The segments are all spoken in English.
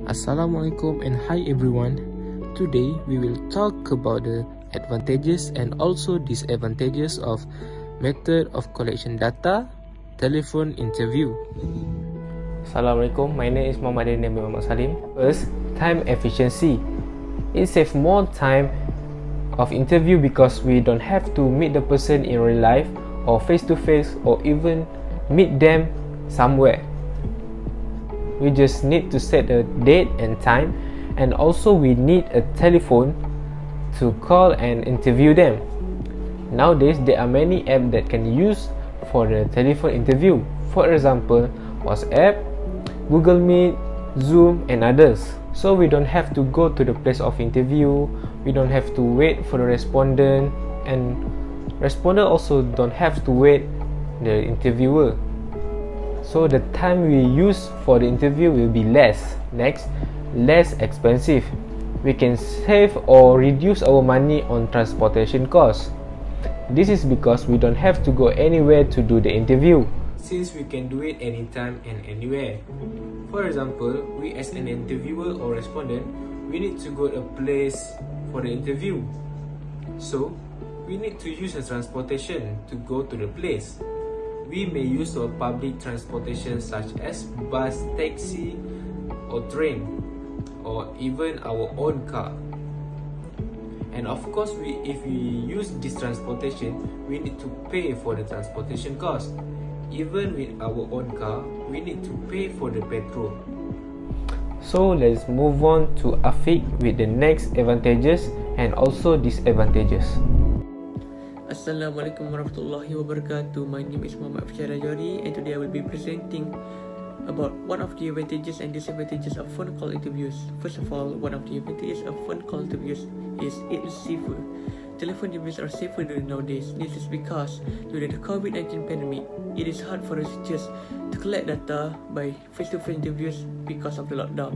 Assalamualaikum and hi everyone. Today we will talk about the advantages and also disadvantages of method of collection data, telephone interview. Assalamualaikum, my name is Muhammad Nabi Muhammad Salim. First, time efficiency. It saves more time of interview because we don't have to meet the person in real life or face to face or even meet them somewhere. We just need to set a date and time, and also we need a telephone to call and interview them. Nowadays there are many apps that can use for the telephone interview. For example, WhatsApp, Google Meet, Zoom and others. So we don't have to go to the place of interview, we don't have to wait for the respondent, and respondent also don't have to wait the interviewer. So the time we use for the interview will be less. Next, less expensive. We can save or reduce our money on transportation costs. This is because we don't have to go anywhere to do the interview, since we can do it anytime and anywhere. For example, we as an interviewer or respondent, we need to go to a place for the interview. So, we need to use a transportation to go to the place. We may use our public transportation such as bus, taxi or train, or even our own car. And of course, if we use this transportation, we need to pay for the transportation cost. Even with our own car, we need to pay for the petrol. So let's move on to Afiq with the next advantages and also disadvantages. Assalamualaikum warahmatullahi wabarakatuh. My name is Muhammad Jari, and today I will be presenting about one of the advantages and disadvantages of phone call interviews. First of all, one of the advantages of phone call interviews is it is safer. Telephone interviews are safer nowadays. This is because during the COVID-19 pandemic, it is hard for researchers to collect data by face-to-face interviews because of the lockdown.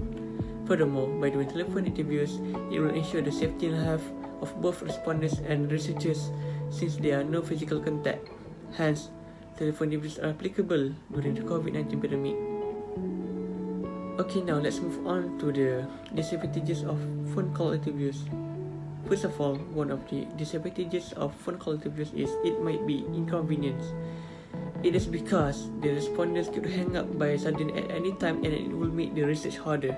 Furthermore, by doing telephone interviews, it will ensure the safety and health of both respondents and researchers, since there are no physical contact. Hence, telephone interviews are applicable during the COVID-19 pandemic. Okay, now let's move on to the disadvantages of phone call interviews. First of all, one of the disadvantages of phone call interviews is it might be inconvenience. It is because the respondents could hang up by sudden at any time, and it will make the research harder.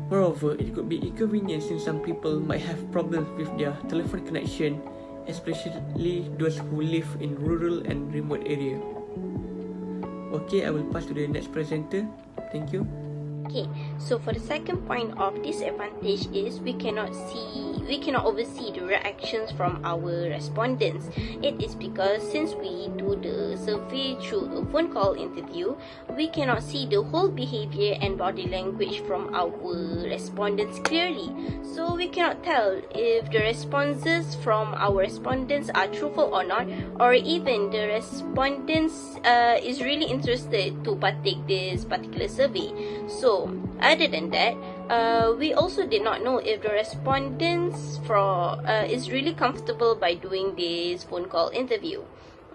Moreover, it could be inconvenient since some people might have problems with their telephone connection, especially those who live in rural and remote area. Okay, I will pass to the next presenter. Thank you. Okay, so for the second point of disadvantage is we cannot oversee the reactions from our respondents. It is because since we do the survey through a phone call interview, we cannot see the whole behavior and body language from our respondents clearly. So we cannot tell if the responses from our respondents are truthful or not, or even the respondents is really interested to partake this particular survey. So other than that, we also did not know if the respondents is really comfortable by doing this phone call interview.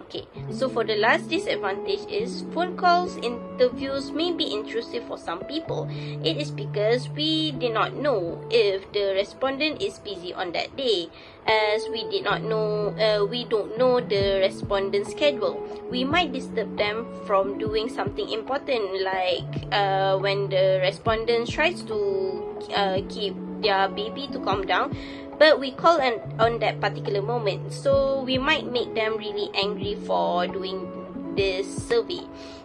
Okay, so for the last disadvantage is phone calls interviews may be intrusive for some people. It is because we did not know if the respondent is busy on that day, as we don't know the respondent's schedule. We might disturb them from doing something important, like when the respondent tries to keep their baby to calm down, but we call on that particular moment, so we might make them really angry for doing this survey.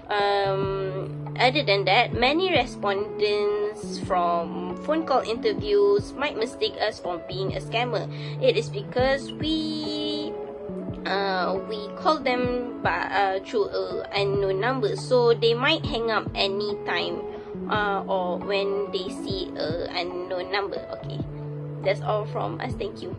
Other than that, many respondents from phone call interviews might mistake us for being a scammer. It is because we call them through an unknown number, so they might hang up anytime or when they see an unknown number. Okay, that's all from us. Thank you.